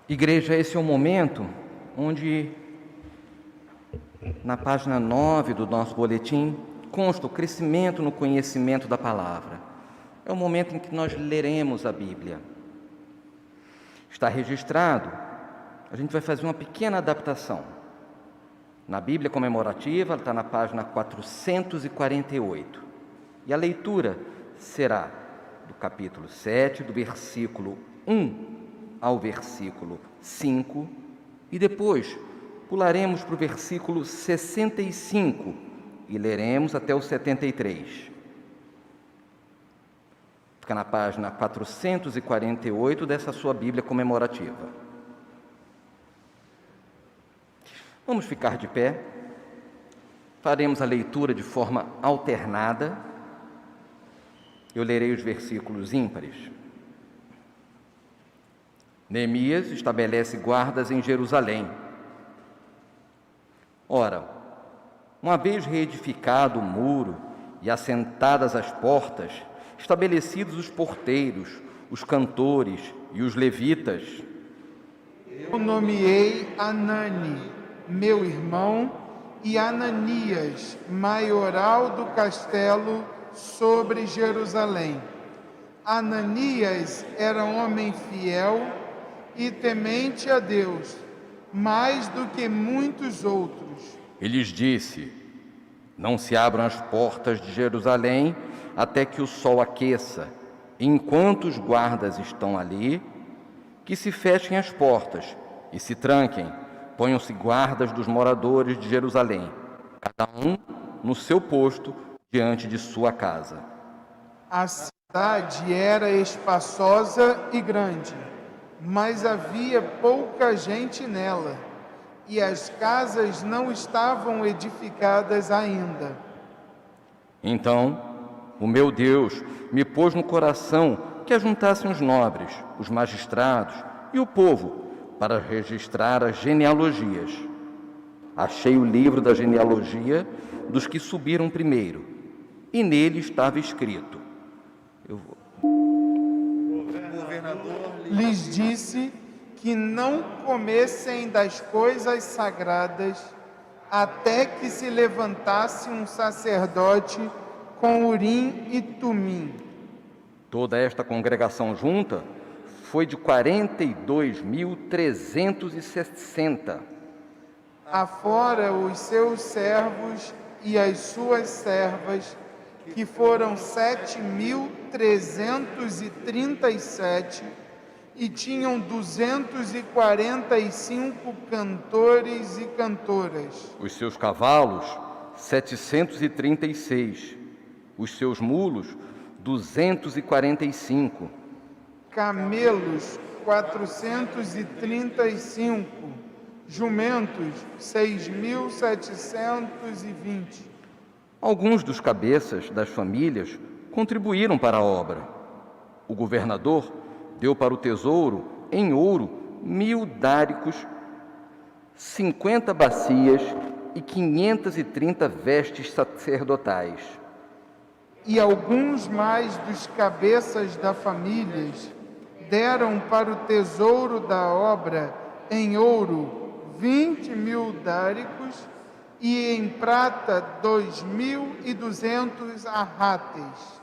Igreja, esse é o momento onde, na página 9 do nosso boletim, consta o crescimento no conhecimento da palavra. É o momento em que nós leremos a Bíblia. Está registrado, a gente vai fazer uma pequena adaptação. Na Bíblia comemorativa, ela está na página 448. E a leitura será do capítulo 7, do versículo 1 ao versículo 5, e depois pularemos para o versículo 65 e leremos até o 73. Fica na página 448 dessa sua Bíblia comemorativa. Vamos ficar de pé, faremos a leitura de forma alternada. Eu lerei os versículos ímpares. Neemias estabelece guardas em Jerusalém. Ora, uma vez reedificado o muro e assentadas as portas, estabelecidos os porteiros, os cantores e os levitas, eu nomeei Anani, meu irmão, e Ananias, maioral do castelo sobre Jerusalém. Ananias era um homem fiel e temente a Deus, mais do que muitos outros. Ele lhes disse: não se abram as portas de Jerusalém até que o sol aqueça. Enquanto os guardas estão ali, que se fechem as portas e se tranquem. Ponham-se guardas dos moradores de Jerusalém, cada um no seu posto diante de sua casa. A cidade era espaçosa e grande, mas havia pouca gente nela, e as casas não estavam edificadas ainda. Então, o meu Deus me pôs no coração que ajuntassem os nobres, os magistrados e o povo para registrar as genealogias. Achei o livro da genealogia dos que subiram primeiro, e nele estava escrito. O governador lhes disse que não comessem das coisas sagradas até que se levantasse um sacerdote com Urim e Tumim. Toda esta congregação junta foi de 42.360. Afora os seus servos e as suas servas, que foram 7.337, e tinham 245 cantores e cantoras. Os seus cavalos, 736. Os seus mulos, 245. Camelos, 435. Jumentos, 6.720. Alguns dos cabeças das famílias contribuíram para a obra. O governador deu para o tesouro, em ouro, 1.000 dáricos, 50 bacias e 530 vestes sacerdotais. E alguns mais dos cabeças da famílias deram para o tesouro da obra, em ouro, 20.000 dáricos, e em prata 2.200 arráteis.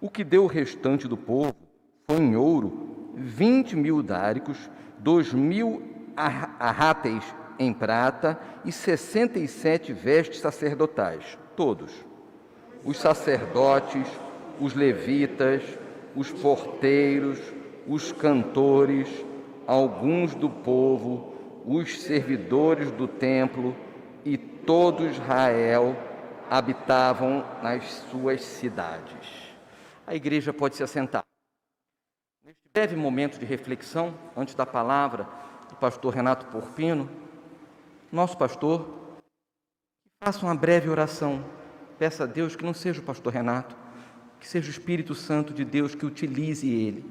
O que deu o restante do povo foi em ouro 20.000 dáricos, 2.000 arráteis em prata e 67 vestes sacerdotais, todos. Os sacerdotes, os levitas, os porteiros, os cantores, alguns do povo, os servidores do templo e todo Israel habitavam nas suas cidades. A igreja pode se assentar. Neste breve momento de reflexão, antes da palavra do pastor Renato Porpino, nosso pastor, faça uma breve oração. Peça a Deus que não seja o pastor Renato, que seja o Espírito Santo de Deus que utilize ele,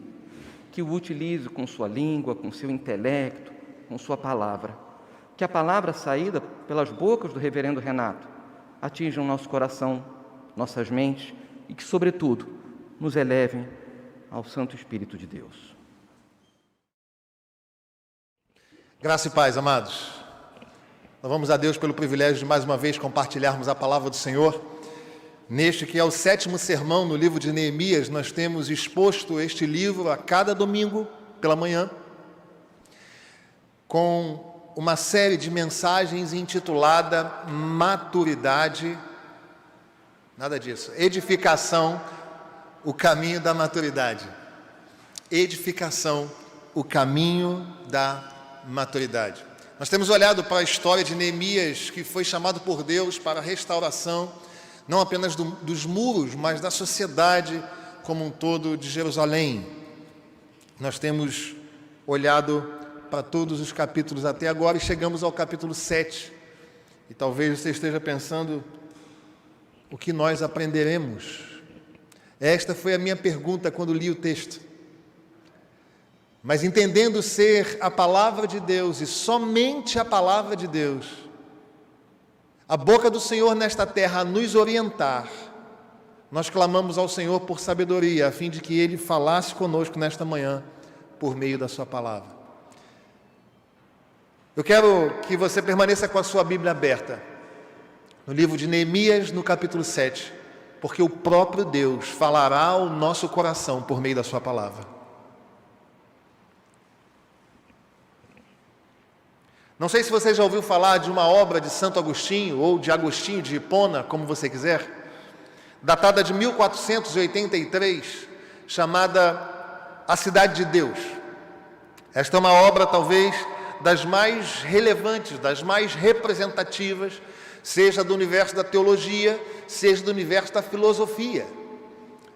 que o utilize com sua língua, com seu intelecto, com sua palavra. Que a palavra saída pelas bocas do reverendo Renato atinja o nosso coração, nossas mentes e que, sobretudo, nos elevem ao Santo Espírito de Deus. Graça e paz, amados. Louvamos a Deus pelo privilégio de mais uma vez compartilharmos a palavra do Senhor. Neste que é o 7º sermão no livro de Neemias, nós temos exposto este livro a cada domingo pela manhã, com uma série de mensagens intitulada Maturidade, nada disso, Edificação, o caminho da maturidade. Edificação, o caminho da maturidade. Nós temos olhado para a história de Neemias, que foi chamado por Deus para a restauração, não apenas dos muros, mas da sociedade como um todo de Jerusalém. Nós temos olhado para todos os capítulos até agora e chegamos ao capítulo 7. E talvez você esteja pensando, o que nós aprenderemos? Esta foi a minha pergunta quando li o texto. Mas entendendo ser a palavra de Deus e somente a palavra de Deus, a boca do Senhor nesta terra a nos orientar, nós clamamos ao Senhor por sabedoria, a fim de que Ele falasse conosco nesta manhã, por meio da sua palavra. Eu quero que você permaneça com a sua Bíblia aberta, no livro de Neemias, no capítulo 7, porque o próprio Deus falará ao nosso coração por meio da sua palavra. Não sei se você já ouviu falar de uma obra de Santo Agostinho, ou de Agostinho de Hipona, como você quiser, datada de 1483, chamada A Cidade de Deus. Esta é uma obra, talvez, das mais relevantes, das mais representativas, seja do universo da teologia, seja do universo da filosofia.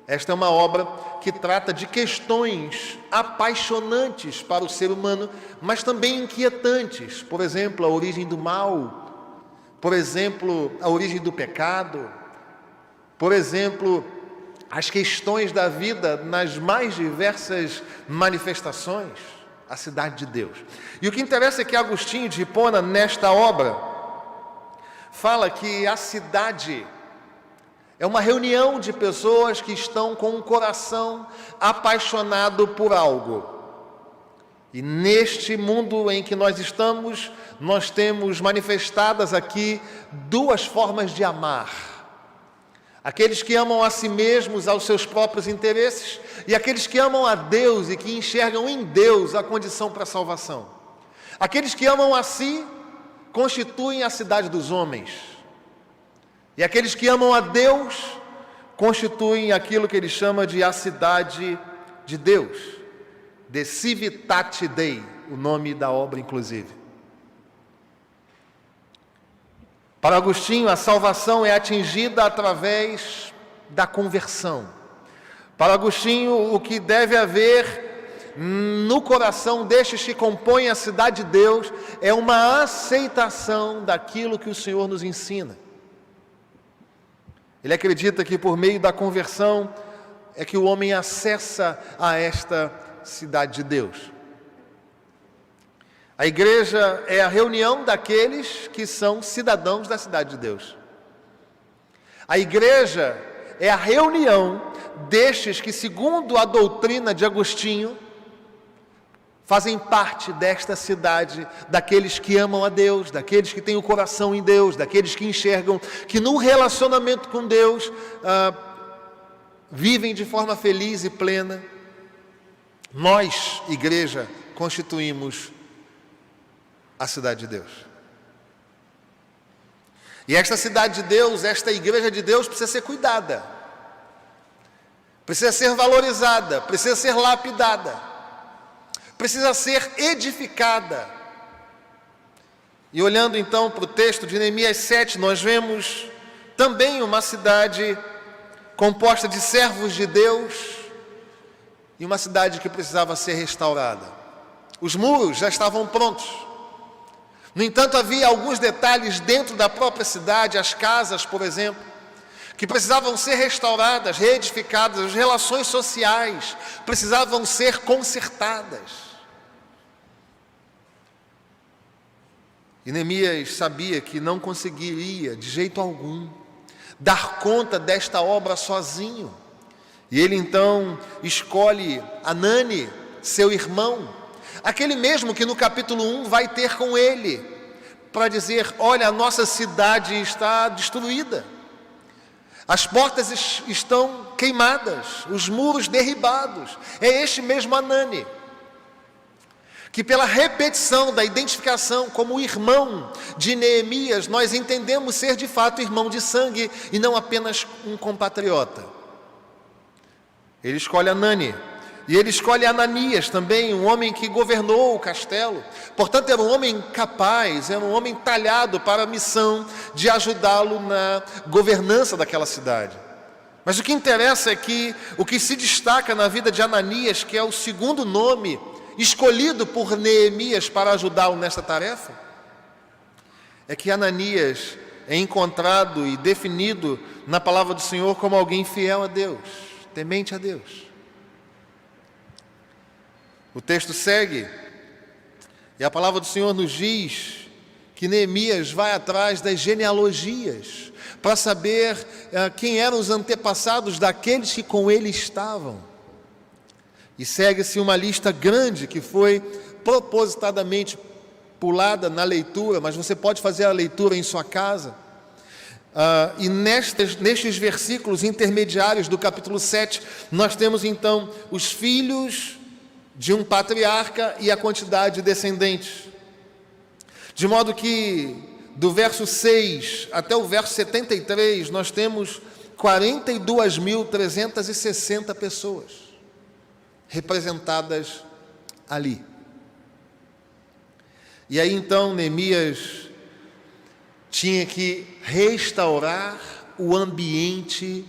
Esta é uma obra que trata de questões apaixonantes para o ser humano, mas também inquietantes. Por exemplo, a origem do mal, por exemplo, a origem do pecado, por exemplo, as questões da vida nas mais diversas manifestações, a cidade de Deus. E o que interessa é que Agostinho de Hipona, nesta obra, fala que a cidade é uma reunião de pessoas que estão com um coração apaixonado por algo. E neste mundo em que nós estamos, nós temos manifestadas aqui duas formas de amar. Aqueles que amam a si mesmos, aos seus próprios interesses, e aqueles que amam a Deus e que enxergam em Deus a condição para a salvação. Aqueles que amam a si constituem a cidade dos homens. E aqueles que amam a Deus constituem aquilo que ele chama de a cidade de Deus. De Civitate Dei, o nome da obra inclusive. Para Agostinho, a salvação é atingida através da conversão. Para Agostinho, o que deve haver no coração destes que compõem a cidade de Deus é uma aceitação daquilo que o Senhor nos ensina. Ele acredita que por meio da conversão é que o homem acessa a esta cidade de Deus. A igreja é a reunião daqueles que são cidadãos da cidade de Deus. A igreja é a reunião destes que, segundo a doutrina de Agostinho, fazem parte desta cidade, daqueles que amam a Deus, daqueles que têm o coração em Deus, daqueles que enxergam que no relacionamento com Deus vivem de forma feliz e plena. Nós, igreja, constituímos a cidade de Deus. E esta cidade de Deus, esta igreja de Deus precisa ser cuidada, precisa ser valorizada, precisa ser lapidada, precisa ser edificada. E olhando então para o texto de Neemias 7, nós vemos também uma cidade composta de servos de Deus e uma cidade que precisava ser restaurada. Os muros já estavam prontos. No entanto, havia alguns detalhes dentro da própria cidade, as casas, por exemplo, que precisavam ser restauradas, reedificadas, as relações sociais precisavam ser consertadas. E Neemias sabia que não conseguiria, de jeito algum, dar conta desta obra sozinho. E ele então escolhe Anani, seu irmão, aquele mesmo que no capítulo 1 vai ter com ele, para dizer: olha, a nossa cidade está destruída, as portas estão queimadas, os muros derribados. É este mesmo Anani, que pela repetição da identificação como irmão de Neemias, nós entendemos ser de fato irmão de sangue e não apenas um compatriota. Ele escolhe Anani, e ele escolhe Ananias também, um homem que governou o castelo. Portanto, era um homem capaz, era um homem talhado para a missão de ajudá-lo na governança daquela cidade. Mas o que interessa é que o que se destaca na vida de Ananias, que é o segundo nome escolhido por Neemias para ajudá-lo nesta tarefa, é que Ananias é encontrado e definido na palavra do Senhor como alguém fiel a Deus, temente a Deus. O texto segue, e a palavra do Senhor nos diz que Neemias vai atrás das genealogias para saber quem eram os antepassados daqueles que com ele estavam. E segue-se uma lista grande que foi propositadamente pulada na leitura, mas você pode fazer a leitura em sua casa. E nestes versículos intermediários do capítulo 7, nós temos então os filhos de um patriarca e a quantidade de descendentes. De modo que do verso 6 até o verso 73, nós temos 42.360 pessoas representadas ali. E aí então Neemias tinha que restaurar o ambiente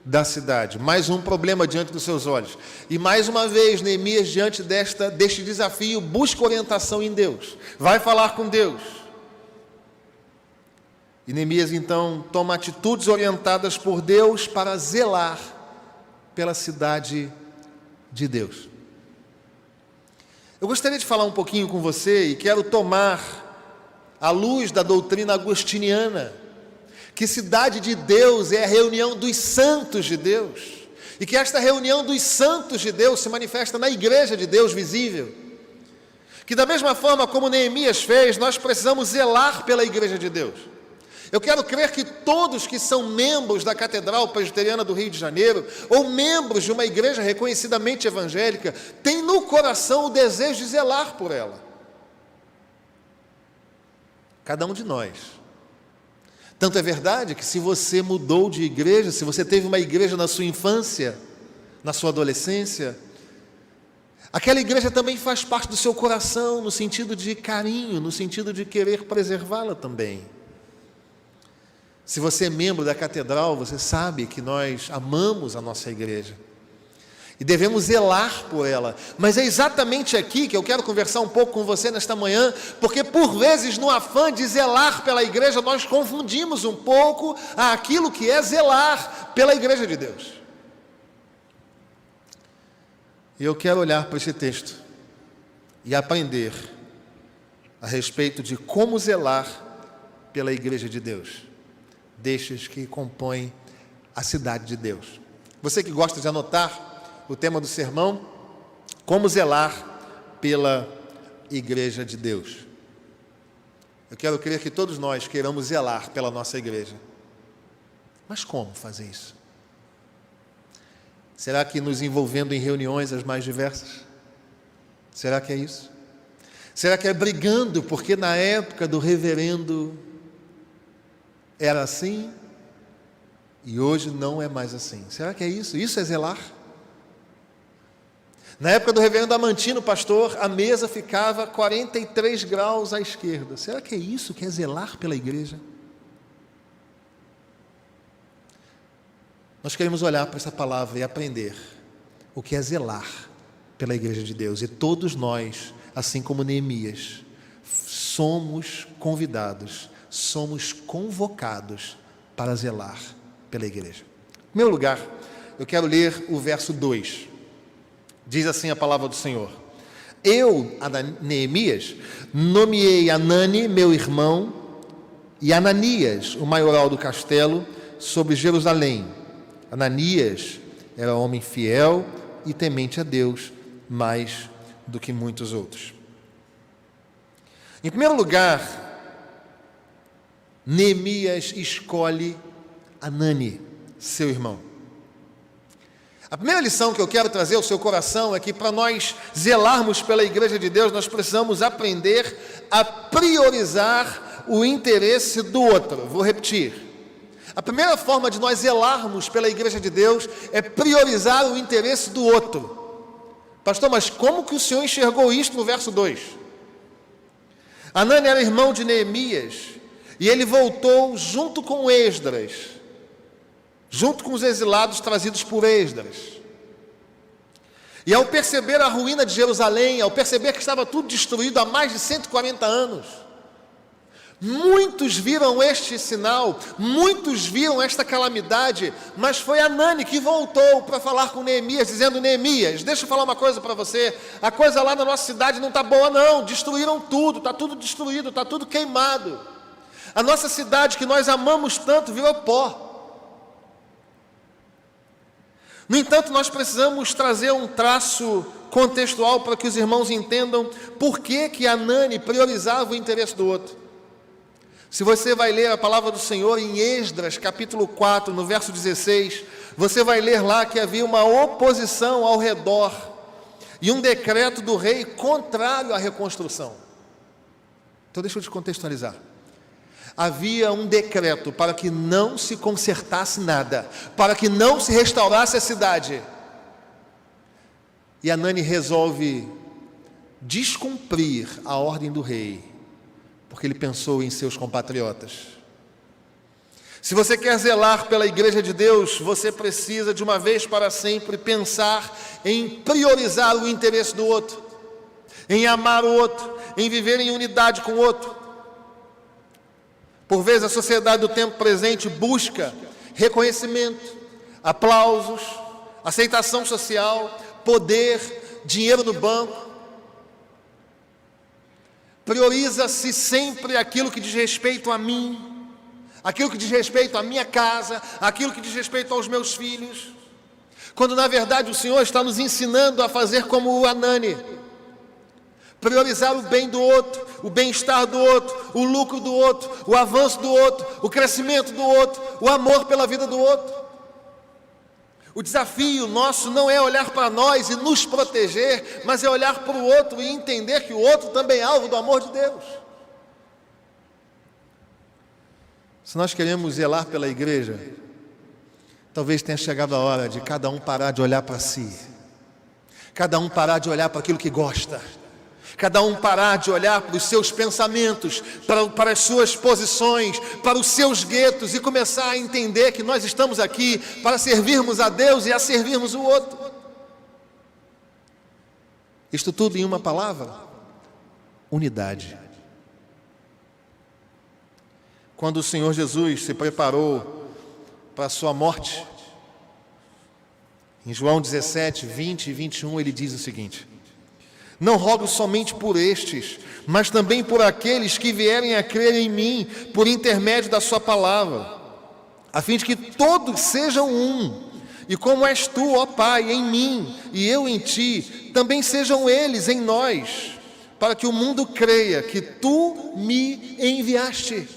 da cidade. Mais um problema diante dos seus olhos. E mais uma vez Neemias, diante deste desafio, busca orientação em Deus. Vai falar com Deus. E Neemias então toma atitudes orientadas por Deus para zelar pela cidade de Deus. Eu gostaria de falar um pouquinho com você e quero tomar à luz da doutrina agostiniana que cidade de Deus é a reunião dos santos de Deus, e que esta reunião dos santos de Deus se manifesta na igreja de Deus visível, que da mesma forma como Neemias fez, nós precisamos zelar pela igreja de Deus. Eu quero crer que todos que são membros da Catedral Presbiteriana do Rio de Janeiro, ou membros de uma igreja reconhecidamente evangélica, têm no coração o desejo de zelar por ela. Cada um de nós. Tanto é verdade que se você mudou de igreja, se você teve uma igreja na sua infância, na sua adolescência, aquela igreja também faz parte do seu coração, no sentido de carinho, no sentido de querer preservá-la também. Se você é membro da catedral, você sabe que nós amamos a nossa igreja e devemos zelar por ela. Mas é exatamente aqui que eu quero conversar um pouco com você nesta manhã, porque por vezes no afã de zelar pela igreja, nós confundimos um pouco aquilo que é zelar pela igreja de Deus. E eu quero olhar para esse texto e aprender a respeito de como zelar pela igreja de Deus, destes que compõem a cidade de Deus. Você que gosta de anotar o tema do sermão, como zelar pela igreja de Deus. Eu quero crer que todos nós queiramos zelar pela nossa igreja. Mas como fazer isso? Será que nos envolvendo em reuniões as mais diversas? Será que é isso? Será que é brigando porque na época do reverendo era assim e hoje não é mais assim? Será que é isso? Isso é zelar? Na época do reverendo Amantino, pastor, a mesa ficava 43 graus à esquerda. Será que é isso que é zelar pela igreja? Nós queremos olhar para essa palavra e aprender o que é zelar pela igreja de Deus. E todos nós, assim como Neemias, somos convidados, somos convocados para zelar pela igreja. Em primeiro lugar, eu quero ler o verso 2. Diz assim a palavra do Senhor: eu, Neemias, nomeei Anani, meu irmão, e Ananias, o maioral do castelo, sobre Jerusalém. Ananias era homem fiel e temente a Deus, mas do que muitos outros. Em primeiro lugar, Neemias escolhe Hanani, seu irmão. A primeira lição que eu quero trazer ao seu coração é que para nós zelarmos pela igreja de Deus, nós precisamos aprender a priorizar o interesse do outro. Vou repetir. A primeira forma de nós zelarmos pela igreja de Deus é priorizar o interesse do outro. Pastor, mas como que o senhor enxergou isto no verso 2? Hanani era irmão de Neemias e ele voltou junto com Esdras, junto com os exilados trazidos por Esdras. E ao perceber a ruína de Jerusalém, ao perceber que estava tudo destruído há mais de 140 anos, muitos viram este sinal, muitos viram esta calamidade, mas foi Hanani que voltou para falar com Neemias, dizendo: Neemias, deixa eu falar uma coisa para você, a coisa lá na nossa cidade não está boa não, destruíram tudo, está tudo destruído, está tudo queimado. A nossa cidade que nós amamos tanto virou pó. No entanto, nós precisamos trazer um traço contextual para que os irmãos entendam por que Hanani priorizava o interesse do outro. Se você vai ler a palavra do Senhor em Esdras, capítulo 4, no verso 16, você vai ler lá que havia uma oposição ao redor e um decreto do rei contrário à reconstrução. Então deixa eu te contextualizar. Havia um decreto para que não se consertasse nada, para que não se restaurasse a cidade. E Hanani resolve descumprir a ordem do rei, porque ele pensou em seus compatriotas. Se você quer zelar pela igreja de Deus, você precisa de uma vez para sempre pensar em priorizar o interesse do outro, em amar o outro, em viver em unidade com o outro. Por vezes a sociedade do tempo presente busca reconhecimento, aplausos, aceitação social, poder, dinheiro no banco. Prioriza-se sempre aquilo que diz respeito a mim, aquilo que diz respeito à minha casa, aquilo que diz respeito aos meus filhos, quando na verdade o Senhor está nos ensinando a fazer como o Hanani, priorizar o bem do outro, o bem-estar do outro, o lucro do outro, o avanço do outro, o crescimento do outro, o amor pela vida do outro. O desafio nosso não é olhar para nós e nos proteger, mas é olhar para o outro e entender que o outro também é alvo do amor de Deus. Se nós queremos zelar pela igreja, talvez tenha chegado a hora de cada um parar de olhar para si, cada um parar de olhar para aquilo que gosta, cada um parar de olhar para os seus pensamentos, para as suas posições, para os seus guetos e começar a entender que nós estamos aqui para servirmos a Deus e a servirmos o outro. Isto tudo em uma palavra: unidade. Quando o Senhor Jesus se preparou para a sua morte, em João 17, 20 e 21, ele diz o seguinte: não rogo somente por estes, mas também por aqueles que vierem a crer em mim, por intermédio da sua palavra, a fim de que todos sejam um, e como és tu, ó Pai, em mim, e eu em ti, também sejam eles em nós, para que o mundo creia que tu me enviaste.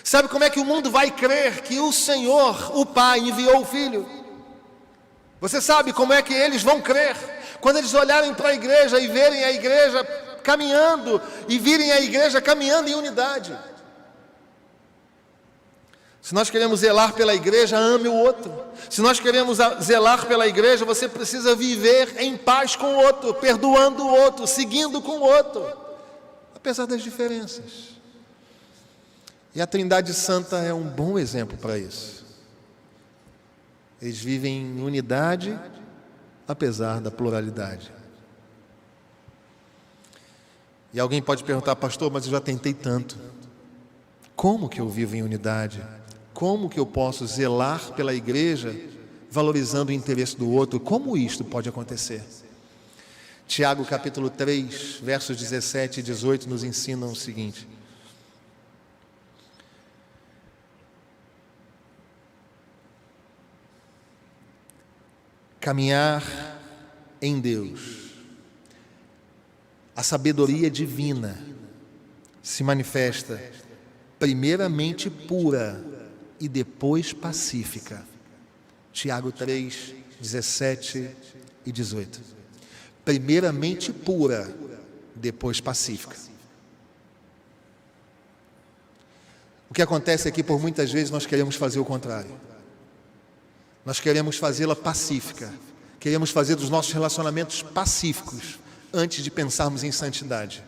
Sabe como é que o mundo vai crer que o Senhor, o Pai, enviou o Filho? Você sabe como é que eles vão crer? Quando eles olharem para a igreja e verem a igreja caminhando, e virem a igreja caminhando em unidade. Se nós queremos zelar pela igreja, ame o outro. Se nós queremos zelar pela igreja, você precisa viver em paz com o outro, perdoando o outro, seguindo com o outro, apesar das diferenças. E a Trindade Santa é um bom exemplo para isso. Eles vivem em unidade, apesar da pluralidade. E alguém pode perguntar: pastor, mas eu já tentei tanto. Como que eu vivo em unidade? Como que eu posso zelar pela igreja, valorizando o interesse do outro? Como isto pode acontecer? Tiago capítulo 3, versos 17 e 18 nos ensinam o seguinte: caminhar em Deus A sabedoria divina se manifesta primeiramente pura e depois pacífica. Tiago 3, 17 e 18. Primeiramente pura, depois pacífica. O que acontece é que por muitas vezes nós queremos fazer o contrário. Nós queremos fazê-la pacífica. Queremos fazer dos nossos relacionamentos pacíficos antes de pensarmos em santidade.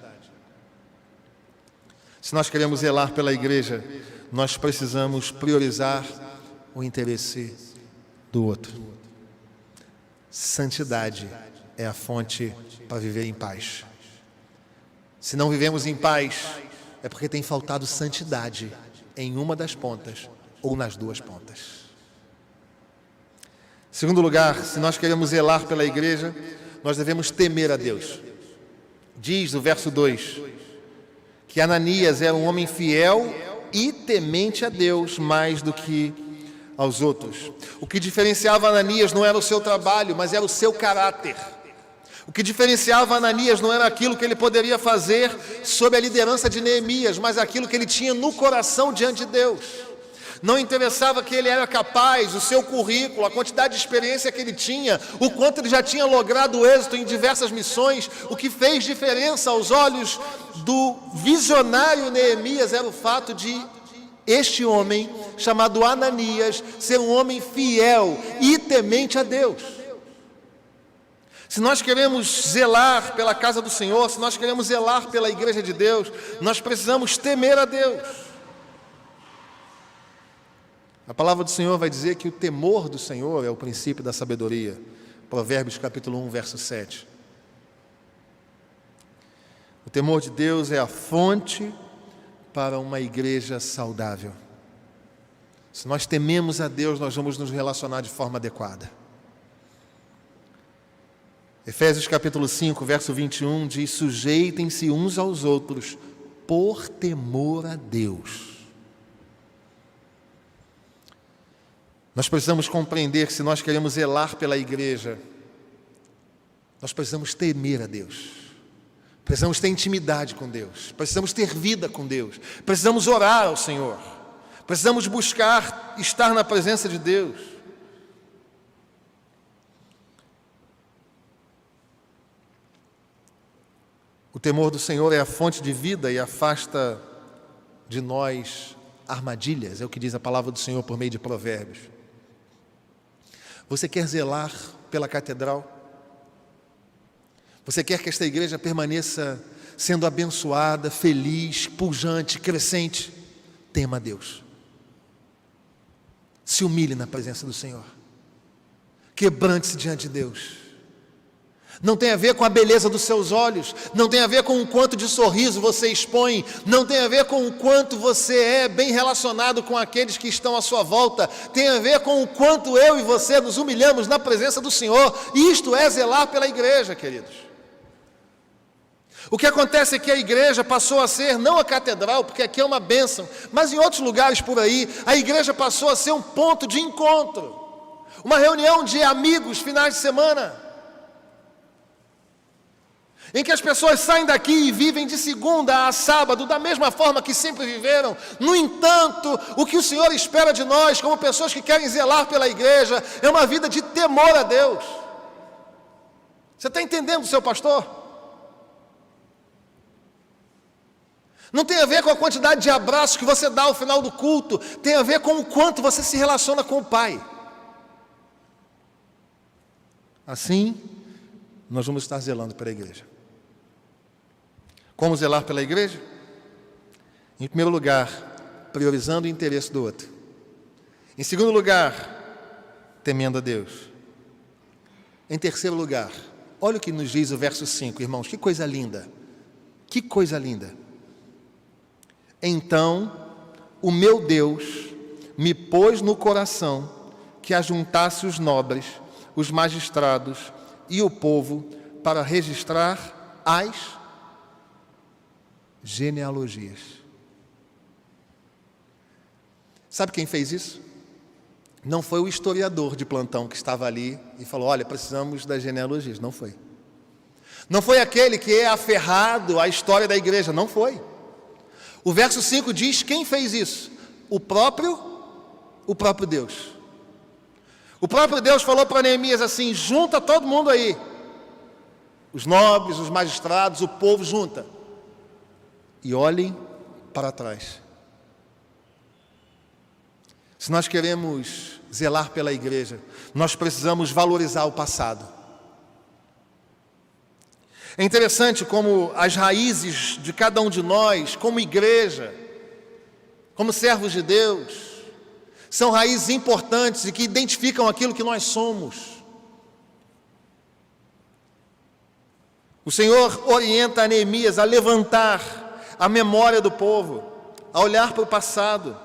Se nós queremos zelar pela igreja, nós precisamos priorizar o interesse do outro. Santidade é a fonte para viver em paz. Se não vivemos em paz, é porque tem faltado santidade em uma das pontas ou nas duas pontas. Segundo lugar, se nós queremos zelar pela igreja, nós devemos temer a Deus. Diz o verso 2, que Ananias era um homem fiel e temente a Deus mais do que aos outros. O que diferenciava Ananias não era o seu trabalho, mas era o seu caráter. O que diferenciava Ananias não era aquilo que ele poderia fazer sob a liderança de Neemias, mas aquilo que ele tinha no coração diante de Deus. Não interessava que ele era capaz, o seu currículo, a quantidade de experiência que ele tinha, o quanto ele já tinha logrado êxito em diversas missões. O que fez diferença aos olhos do visionário Neemias era o fato de este homem, chamado Ananias, ser um homem fiel e temente a Deus. Se nós queremos zelar pela casa do Senhor, se nós queremos zelar pela igreja de Deus, nós precisamos temer a Deus. A palavra do Senhor vai dizer que o temor do Senhor é o princípio da sabedoria. Provérbios capítulo 1, verso 7. O temor de Deus é a fonte para uma igreja saudável. Se nós tememos a Deus, nós vamos nos relacionar de forma adequada. Efésios capítulo 5, verso 21 diz: sujeitem-se uns aos outros por temor a Deus. Nós precisamos compreender que se nós queremos zelar pela igreja, nós precisamos temer a Deus. Precisamos ter intimidade com Deus. Precisamos ter vida com Deus. Precisamos orar ao Senhor. Precisamos buscar estar na presença de Deus. O temor do Senhor é a fonte de vida e afasta de nós armadilhas. É o que diz a palavra do Senhor por meio de Provérbios. Você quer zelar pela catedral? Você quer que esta igreja permaneça sendo abençoada, feliz, pujante, crescente? Tema a Deus. Se humilhe na presença do Senhor. Quebrante-se diante de Deus. Não tem a ver com a beleza dos seus olhos, não tem a ver com o quanto de sorriso você expõe, não tem a ver com o quanto você é bem relacionado com aqueles que estão à sua volta, tem a ver com o quanto eu e você nos humilhamos na presença do Senhor. Isto é zelar pela igreja, queridos. O que acontece é que a igreja passou a ser, não a catedral, porque aqui é uma bênção, mas em outros lugares por aí, a igreja passou a ser um ponto de encontro, uma reunião de amigos, finais de semana, em que as pessoas saem daqui e vivem de segunda a sábado, da mesma forma que sempre viveram. No entanto, o que o Senhor espera de nós, como pessoas que querem zelar pela igreja, é uma vida de temor a Deus. Você está entendendo, seu pastor? Não tem a ver com a quantidade de abraços que você dá ao final do culto, tem a ver com o quanto você se relaciona com o Pai. Assim, nós vamos estar zelando pela igreja. Como zelar pela igreja? Em primeiro lugar, priorizando o interesse do outro. Em segundo lugar, temendo a Deus. Em terceiro lugar, olha o que nos diz o verso 5, irmãos, que coisa linda. Que coisa linda. Então, o meu Deus me pôs no coração que ajuntasse os nobres, os magistrados e o povo para registrar as genealogias. Sabe quem fez isso? Não foi o historiador de plantão que estava ali e falou: olha, precisamos das genealogias. Não foi. Não foi aquele que é aferrado à história da igreja, não foi. O verso 5 diz quem fez isso? O próprio Deus. O próprio Deus falou para Neemias assim: junta todo mundo aí, os nobres, os magistrados, o povo, junta, e olhem para trás. Se nós queremos zelar pela igreja, nós precisamos valorizar o passado. É interessante como as raízes de cada um de nós, como igreja, como servos de Deus, são raízes importantes e que identificam aquilo que nós somos. O Senhor orienta a Neemias a levantar a memória do povo, a olhar para o passado.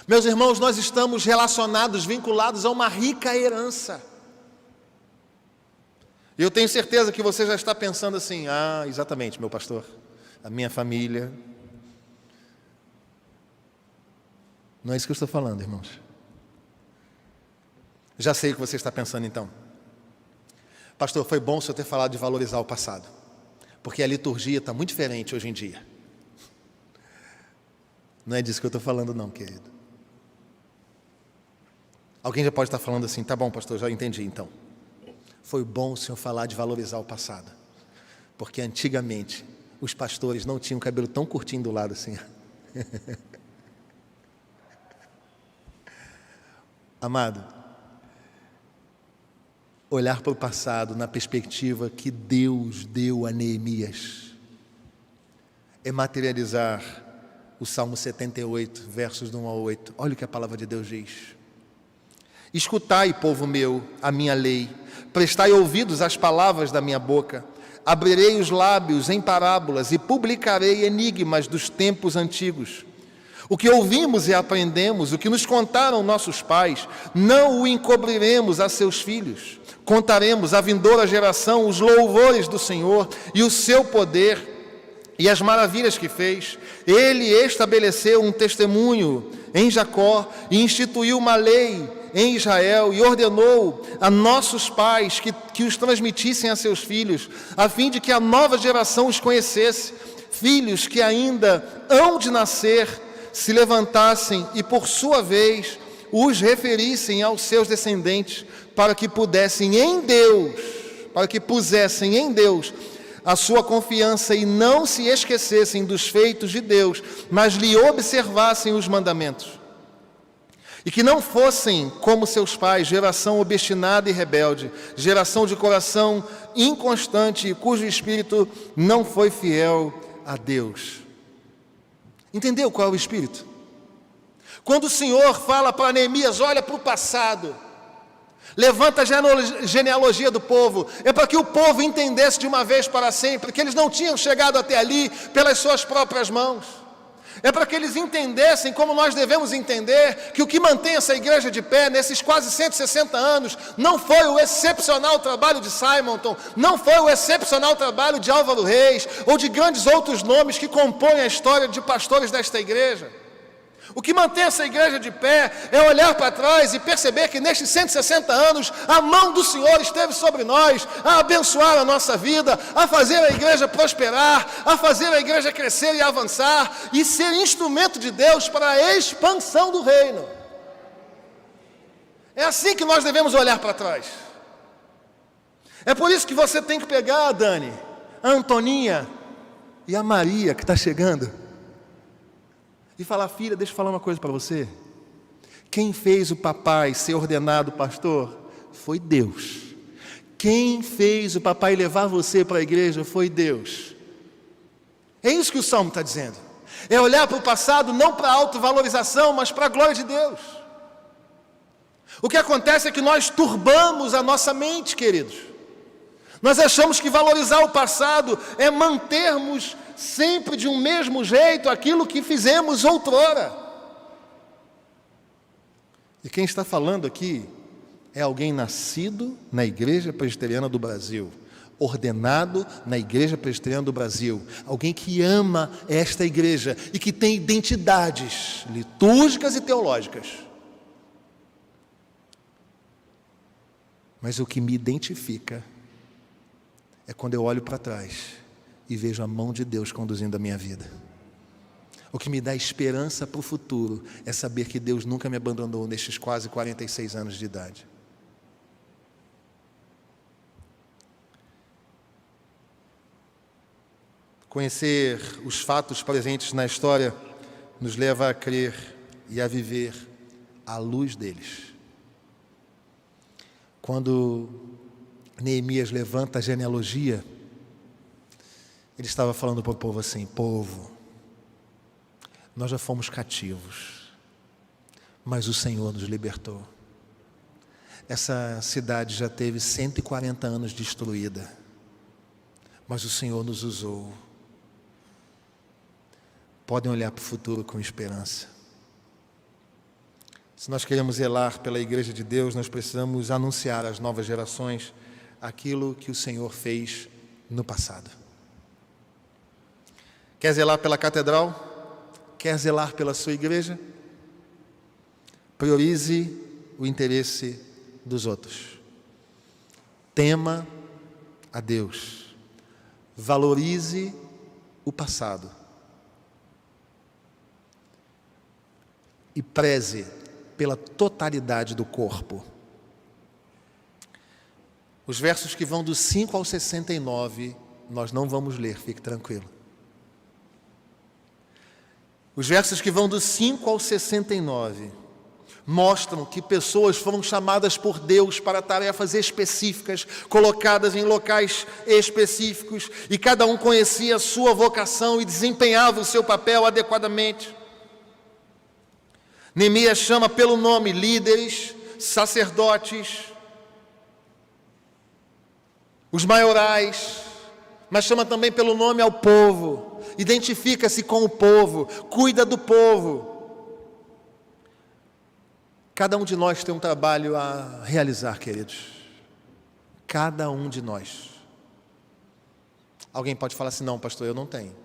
Meus irmãos, nós estamos relacionados, vinculados a uma rica herança. Eu tenho certeza que você já está pensando assim: ah, exatamente, meu pastor, a minha família. Não é isso que eu estou falando, irmãos. Já sei o que você está pensando então. Pastor, foi bom o senhor ter falado de valorizar o passado, porque a liturgia está muito diferente hoje em dia. Não é disso que eu estou falando não, querido. Alguém já pode estar falando assim: tá bom, pastor, já entendi então. Foi bom o senhor falar de valorizar o passado, porque antigamente os pastores não tinham cabelo tão curtinho do lado assim. Amado, olhar para o passado na perspectiva que Deus deu a Neemias é materializar o Salmo 78, versos do 1 ao 8. Olha o que a palavra de Deus diz: escutai, povo meu, a minha lei, prestai ouvidos às palavras da minha boca, abrirei os lábios em parábolas e publicarei enigmas dos tempos antigos. O que ouvimos e aprendemos, o que nos contaram nossos pais, não o encobriremos a seus filhos. Contaremos à vindoura geração os louvores do Senhor e o seu poder e as maravilhas que fez. Ele estabeleceu um testemunho em Jacó e instituiu uma lei em Israel e ordenou a nossos pais que os transmitissem a seus filhos, a fim de que a nova geração os conhecesse, filhos que ainda hão de nascer, se levantassem e, por sua vez, os referissem aos seus descendentes, para que pusessem em Deus a sua confiança e não se esquecessem dos feitos de Deus, mas lhe observassem os mandamentos. E que não fossem como seus pais, geração obstinada e rebelde, geração de coração inconstante e cujo espírito não foi fiel a Deus. Entendeu qual é o espírito? Quando o Senhor fala para Neemias: olha para o passado, levanta a genealogia do povo, é para que o povo entendesse de uma vez para sempre que eles não tinham chegado até ali pelas suas próprias mãos. É para que eles entendessem, como nós devemos entender, que o que mantém essa igreja de pé nesses quase 160 anos não foi o excepcional trabalho de Simonton, não foi o excepcional trabalho de Álvaro Reis ou de grandes outros nomes que compõem a história de pastores desta igreja. O que mantém essa igreja de pé é olhar para trás e perceber que nestes 160 anos a mão do Senhor esteve sobre nós, a abençoar a nossa vida, a fazer a igreja prosperar, a fazer a igreja crescer e avançar e ser instrumento de Deus para a expansão do reino. É assim que nós devemos olhar para trás. É por isso que você tem que pegar a Dani, a Antoninha e a Maria que está chegando e falar: filha, deixa eu falar uma coisa para você. Quem fez o papai ser ordenado pastor foi Deus. Quem fez o papai levar você para a igreja foi Deus. É isso que o Salmo está dizendo. É olhar para o passado não para a autovalorização, mas para a glória de Deus. O que acontece é que nós turbamos a nossa mente, queridos. Nós achamos que valorizar o passado é mantermos sempre de um mesmo jeito aquilo que fizemos outrora. E quem está falando aqui é alguém nascido na Igreja Presbiteriana do Brasil, ordenado na Igreja Presbiteriana do Brasil, alguém que ama esta igreja e que tem identidades litúrgicas e teológicas. Mas o que me identifica é quando eu olho para trás e vejo a mão de Deus conduzindo a minha vida. O que me dá esperança para o futuro é saber que Deus nunca me abandonou nestes quase 46 anos de idade. Conhecer os fatos presentes na história nos leva a crer e a viver à luz deles. Quando Neemias levanta a genealogia, ele estava falando para o povo assim: povo, nós já fomos cativos, mas o Senhor nos libertou. Essa cidade já teve 140 anos destruída, mas o Senhor nos usou. Podem olhar para o futuro com esperança. Se nós queremos zelar pela Igreja de Deus, nós precisamos anunciar às novas gerações aquilo que o Senhor fez no passado. Quer zelar pela catedral? Quer zelar pela sua igreja? Priorize o interesse dos outros. Tema a Deus. Valorize o passado. E preze pela totalidade do corpo. Os versos que vão do 5 ao 69, nós não vamos ler, fique tranquilo. Os versos que vão do 5 ao 69 mostram que pessoas foram chamadas por Deus para tarefas específicas, colocadas em locais específicos, e cada um conhecia a sua vocação e desempenhava o seu papel adequadamente. Neemias chama pelo nome líderes, sacerdotes, os maiorais, mas chama também pelo nome ao povo, identifica-se com o povo, cuida do povo. Cada um de nós tem um trabalho a realizar, queridos. Cada um de nós. Alguém pode falar assim: não, pastor, eu não tenho.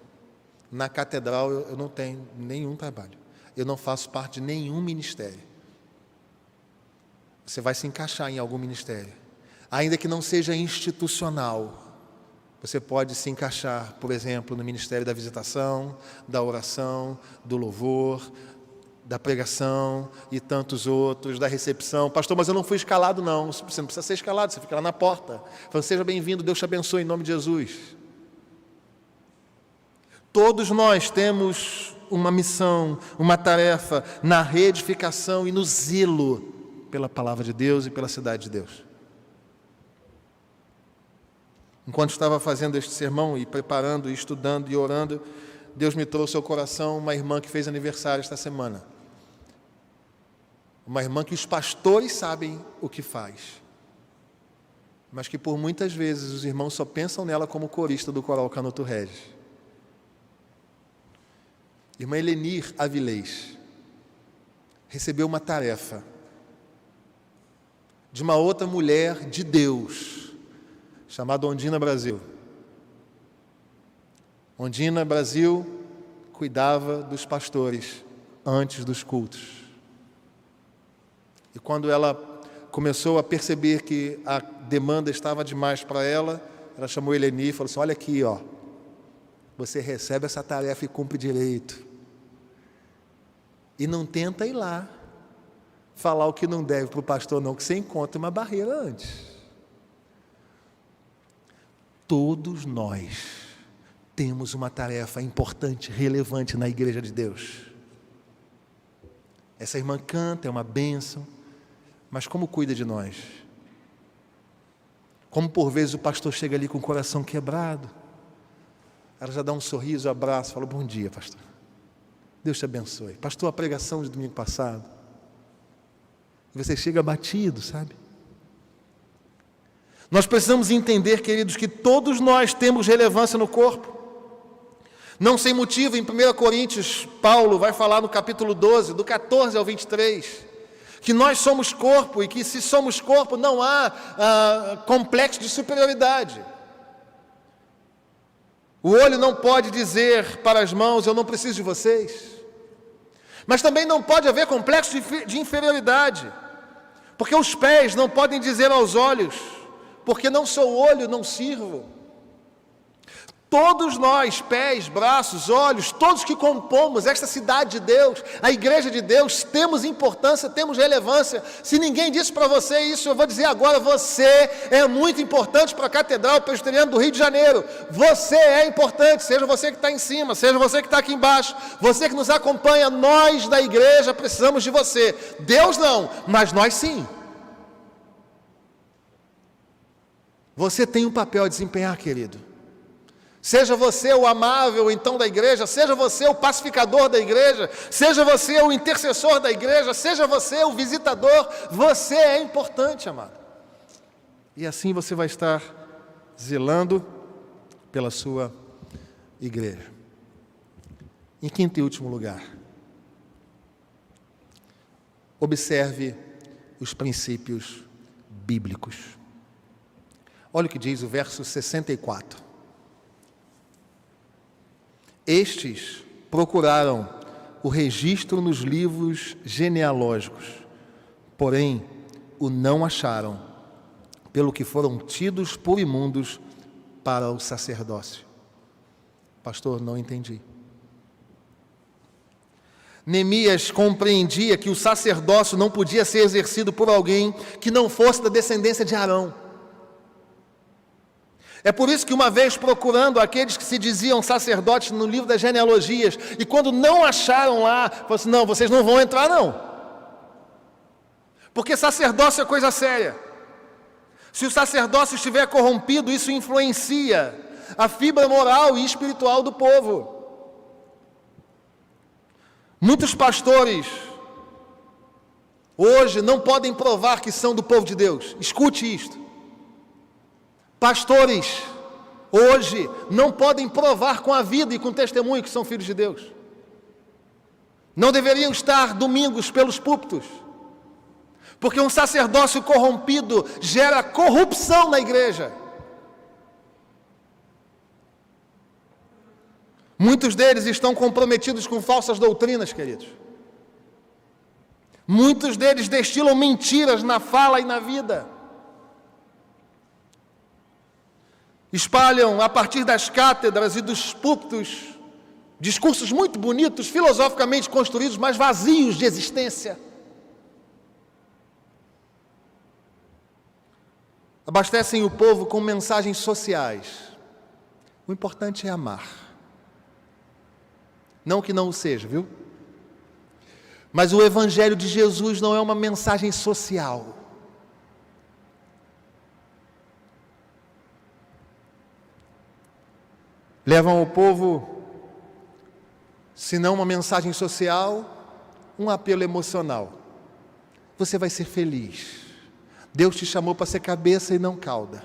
Na catedral eu não tenho nenhum trabalho. Eu não faço parte de nenhum ministério. Você vai se encaixar em algum ministério. Ainda que não seja institucional, você pode se encaixar, por exemplo, no ministério da visitação, da oração, do louvor, da pregação e tantos outros, da recepção. Pastor, mas eu não fui escalado, não. Você não precisa ser escalado, você fica lá na porta. Fala: seja bem-vindo, Deus te abençoe em nome de Jesus. Todos nós temos uma missão, uma tarefa na reedificação e no zelo pela palavra de Deus e pela cidade de Deus. Enquanto estava fazendo este sermão e preparando, e estudando e orando, Deus me trouxe ao coração uma irmã que fez aniversário esta semana. Uma irmã que os pastores sabem o que faz, mas que por muitas vezes os irmãos só pensam nela como corista do coral Canuto Regis. Irmã Helenir Avilés recebeu uma tarefa de uma outra mulher de Deus, chamada Ondina Brasil. Ondina Brasil cuidava dos pastores antes dos cultos. E quando ela começou a perceber que a demanda estava demais para ela, ela chamou Helenir e falou assim: olha aqui, ó, você recebe essa tarefa e cumpre direito. E não tenta ir lá falar o que não deve para o pastor, não, que você encontra uma barreira antes. Todos nós temos uma tarefa importante, relevante na Igreja de Deus. Essa irmã canta, é uma bênção, mas como cuida de nós? Como por vezes o pastor chega ali com o coração quebrado, ela já dá um sorriso, um abraço, fala: bom dia, pastor. Deus te abençoe. Pastor, a pregação de domingo passado. E você chega abatido, sabe? Nós precisamos entender, queridos, que todos nós temos relevância no corpo. Não sem motivo, em 1 Coríntios, Paulo vai falar no capítulo 12, do 14 ao 23, que nós somos corpo e que se somos corpo não há complexo de superioridade. O olho não pode dizer para as mãos: eu não preciso de vocês. Mas também não pode haver complexo de inferioridade, porque os pés não podem dizer aos olhos: porque não sou olho, não sirvo. Todos nós, pés, braços, olhos, todos que compomos esta cidade de Deus, a igreja de Deus, temos importância, temos relevância. Se ninguém disse para você isso, eu vou dizer agora, você é muito importante para a Catedral Presbiteriana do Rio de Janeiro. Você é importante, seja você que está em cima, seja você que está aqui embaixo, você que nos acompanha, nós da igreja precisamos de você. Deus não, mas nós sim. Você tem um papel a desempenhar, querido. Seja você o amável, então, da igreja, seja você o pacificador da igreja, seja você o intercessor da igreja, seja você o visitador, você é importante, amado. E assim você vai estar zelando pela sua igreja. Em quinto e último lugar, observe os princípios bíblicos. Olha o que diz o verso 64. Estes procuraram o registro nos livros genealógicos, porém o não acharam, pelo que foram tidos por imundos para o sacerdócio. Pastor, não entendi. Neemias compreendia que o sacerdócio não podia ser exercido por alguém que não fosse da descendência de Arão. É por isso que uma vez procurando aqueles que se diziam sacerdotes no livro das genealogias, e quando não acharam lá, falou assim, não, vocês não vão entrar não. Porque sacerdócio é coisa séria. Se o sacerdócio estiver corrompido, isso influencia a fibra moral e espiritual do povo. Muitos pastores hoje não podem provar que são do povo de Deus. Escute isto. Pastores, hoje, não podem provar com a vida e com o testemunho que são filhos de Deus. Não deveriam estar domingos pelos púlpitos, porque um sacerdócio corrompido gera corrupção na igreja. Muitos deles estão comprometidos com falsas doutrinas, queridos. Muitos deles destilam mentiras na fala e na vida. Espalham a partir das cátedras e dos púlpitos discursos muito bonitos, filosoficamente construídos, mas vazios de existência. Abastecem o povo com mensagens sociais. O importante é amar. Não que não o seja, viu? Mas o Evangelho de Jesus não é uma mensagem social. Levam ao povo, se não uma mensagem social, um apelo emocional. Você vai ser feliz. Deus te chamou para ser cabeça e não cauda.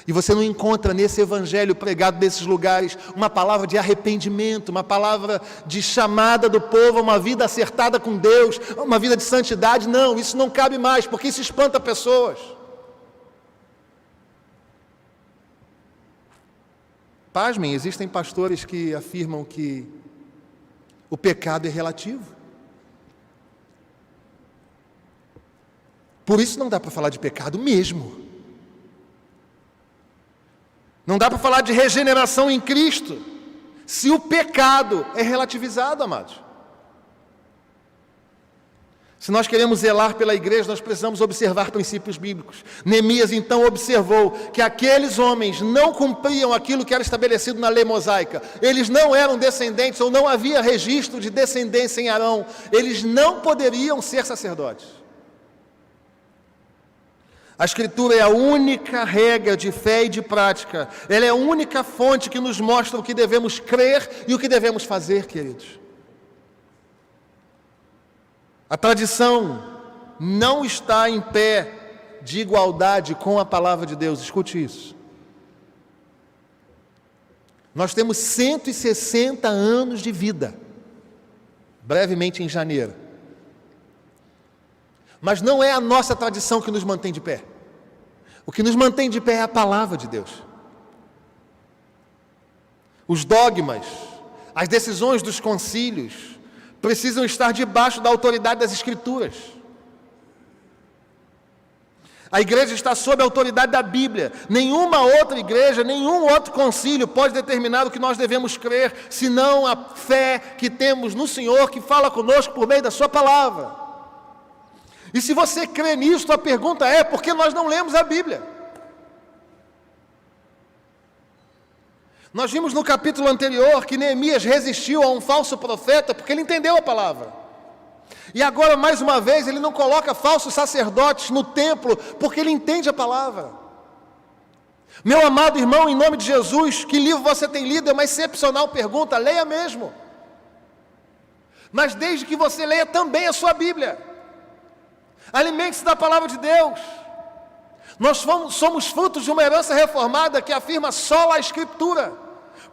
E você não encontra nesse evangelho pregado nesses lugares uma palavra de arrependimento, uma palavra de chamada do povo a uma vida acertada com Deus, uma vida de santidade. Não, isso não cabe mais, porque isso espanta pessoas. Pasmem, existem pastores que afirmam que o pecado é relativo. Por isso não dá para falar de pecado mesmo. Não dá para falar de regeneração em Cristo, se o pecado é relativizado, amados. Se nós queremos zelar pela igreja, nós precisamos observar princípios bíblicos. Neemias então observou que aqueles homens não cumpriam aquilo que era estabelecido na lei mosaica. Eles não eram descendentes, ou não havia registro de descendência em Arão. Eles não poderiam ser sacerdotes. A Escritura é a única regra de fé e de prática. Ela é a única fonte que nos mostra o que devemos crer e o que devemos fazer, queridos. A tradição não está em pé de igualdade com a palavra de Deus. Escute isso. Nós temos 160 anos de vida, brevemente em janeiro. Mas não é a nossa tradição que nos mantém de pé. O que nos mantém de pé é a palavra de Deus. Os dogmas, as decisões dos concílios, precisam estar debaixo da autoridade das Escrituras. A igreja está sob a autoridade da Bíblia. Nenhuma outra igreja, nenhum outro concílio pode determinar o que nós devemos crer, senão a fé que temos no Senhor, que fala conosco por meio da sua palavra. E se você crê nisso, a pergunta é: por que nós não lemos a Bíblia? Nós vimos no capítulo anterior que Neemias resistiu a um falso profeta porque ele entendeu a palavra. E agora, mais uma vez, ele não coloca falsos sacerdotes no templo porque ele entende a palavra. Meu amado irmão, em nome de Jesus, que livro você tem lido? É uma excepcional pergunta, leia mesmo. Mas desde que você leia também a sua Bíblia. Alimente-se da palavra de Deus. Nós somos frutos de uma herança reformada que afirma sola a Escritura,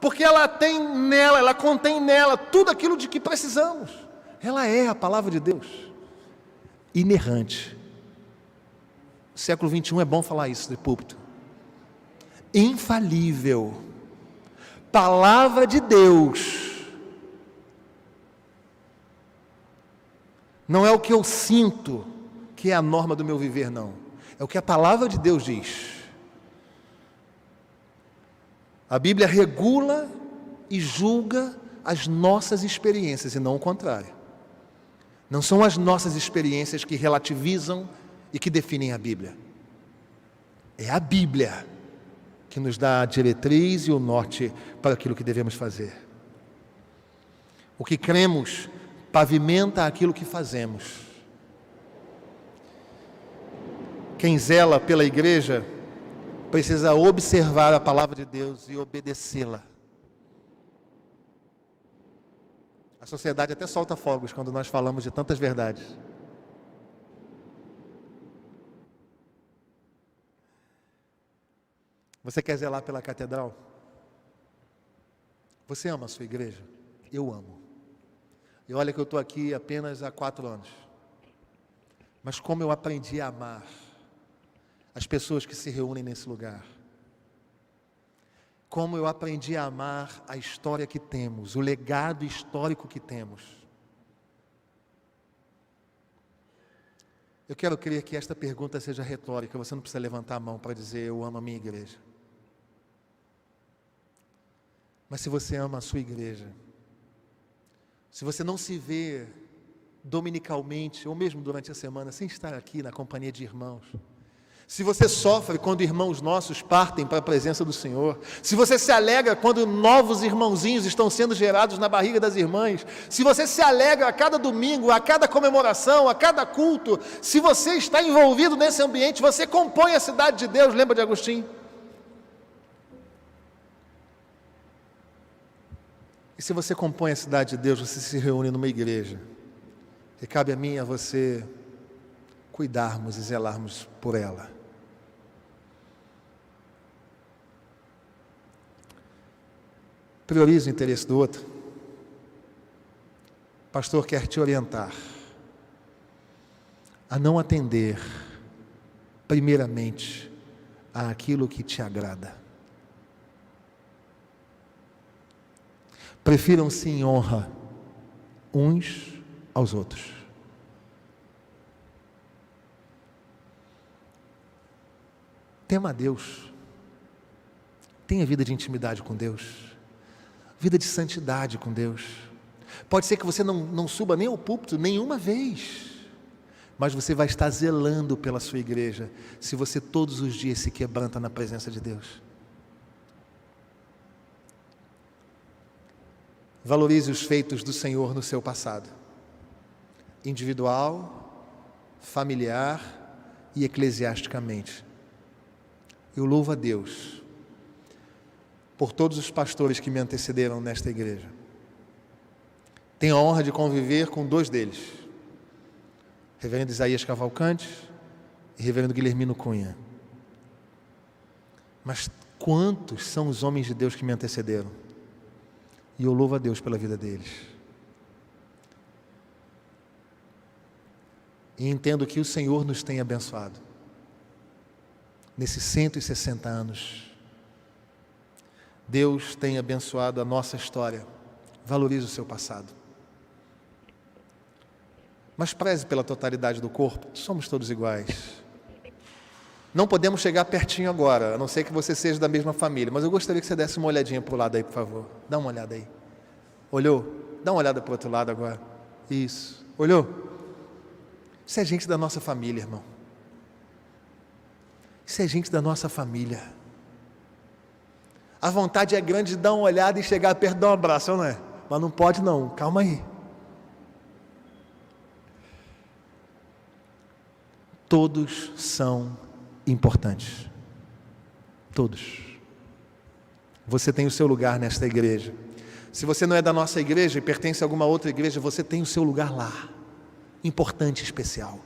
porque ela contém nela tudo aquilo de que precisamos. Ela é a palavra de Deus, inerrante. No século 21 é bom falar isso de púlpito. Infalível, palavra de Deus. Não é o que eu sinto que é a norma do meu viver, não. É o que a palavra de Deus diz. A Bíblia regula e julga as nossas experiências e não o contrário. Não são as nossas experiências que relativizam e que definem a Bíblia. É a Bíblia que nos dá a diretriz e o norte para aquilo que devemos fazer. O que cremos pavimenta aquilo que fazemos. Quem zela pela igreja precisa observar a palavra de Deus e obedecê-la. A sociedade até solta fogos quando nós falamos de tantas verdades. Você quer zelar pela catedral? Você ama a sua igreja? Eu amo. E olha que eu estou aqui apenas há 4 anos. Mas como eu aprendi a amar as pessoas que se reúnem nesse lugar. Como eu aprendi a amar a história que temos, o legado histórico que temos. Eu quero crer que esta pergunta seja retórica, você não precisa levantar a mão para dizer eu amo a minha igreja. Mas se você ama a sua igreja, se você não se vê dominicalmente, ou mesmo durante a semana, sem estar aqui na companhia de irmãos, se você sofre quando irmãos nossos partem para a presença do Senhor, se você se alegra quando novos irmãozinhos estão sendo gerados na barriga das irmãs, se você se alegra a cada domingo, a cada comemoração, a cada culto, se você está envolvido nesse ambiente, você compõe a cidade de Deus, lembra de Agostinho? E se você compõe a cidade de Deus, você se reúne numa igreja, e cabe a mim e a você cuidarmos e zelarmos por ela. Priorize o interesse do outro. O pastor quer te orientar a não atender, primeiramente, àquilo que te agrada. Prefiram-se em honra uns aos outros. Tema a Deus. Tenha vida de intimidade com Deus. Vida de santidade com Deus. Pode ser que você não suba nem ao púlpito nenhuma vez, mas você vai estar zelando pela sua igreja, se você todos os dias se quebranta na presença de Deus. Valorize os feitos do Senhor no seu passado, individual, familiar e eclesiasticamente. Eu louvo a Deus por todos os pastores que me antecederam nesta igreja. Tenho a honra de conviver com 2 deles, Reverendo Isaías Cavalcante e Reverendo Guilhermino Cunha. Mas quantos são os homens de Deus que me antecederam? E eu louvo a Deus pela vida deles. E entendo que o Senhor nos tem abençoado. Nesses 160 anos, Deus tem abençoado a nossa história. Valorize o seu passado. Mas preze pela totalidade do corpo. Somos todos iguais. Não podemos chegar pertinho agora, a não ser que você seja da mesma família, mas eu gostaria que você desse uma olhadinha para o lado aí, por favor. Dá uma olhada aí. Olhou? Dá uma olhada para o outro lado agora. Isso. Olhou? Isso é gente da nossa família, irmão. Isso é gente da nossa família. A vontade é grande de dar uma olhada e chegar perto de dar um abraço, não é? Mas não pode não, calma aí. Todos são importantes. Todos. Você tem o seu lugar nesta igreja. Se você não é da nossa igreja e pertence a alguma outra igreja, você tem o seu lugar lá. Importante, especial.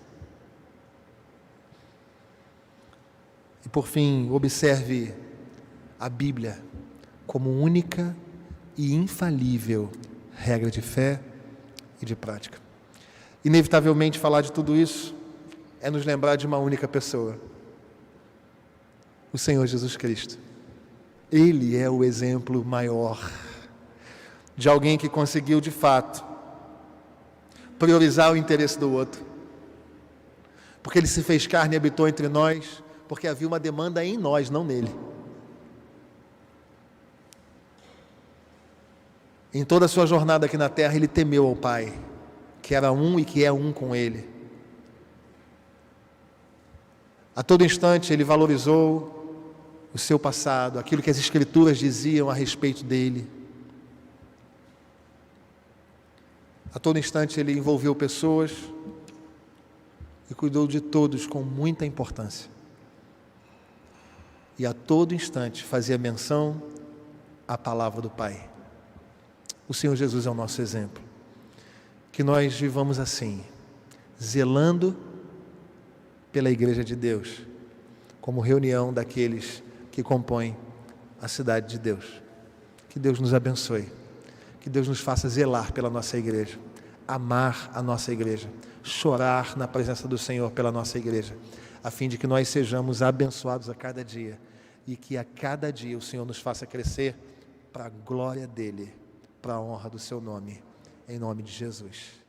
E por fim, observe a Bíblia como única e infalível regra de fé e de prática. Inevitavelmente, falar de tudo isso é nos lembrar de uma única pessoa, o Senhor Jesus Cristo. Ele é o exemplo maior de alguém que conseguiu, de fato, priorizar o interesse do outro, porque Ele se fez carne e habitou entre nós, porque havia uma demanda em nós, não nele. Em toda a sua jornada aqui na terra, Ele temeu ao Pai, que era um e que é um com Ele. A todo instante Ele valorizou o seu passado, aquilo que as Escrituras diziam a respeito dele. A todo instante Ele envolveu pessoas e cuidou de todos com muita importância. E a todo instante fazia menção à palavra do Pai. O Senhor Jesus é o nosso exemplo. Que nós vivamos assim, zelando pela Igreja de Deus, como reunião daqueles que compõem a cidade de Deus. Que Deus nos abençoe. Que Deus nos faça zelar pela nossa igreja, amar a nossa igreja, chorar na presença do Senhor pela nossa igreja, a fim de que nós sejamos abençoados a cada dia e que a cada dia o Senhor nos faça crescer para a glória dEle, para a honra do Seu nome, em nome de Jesus.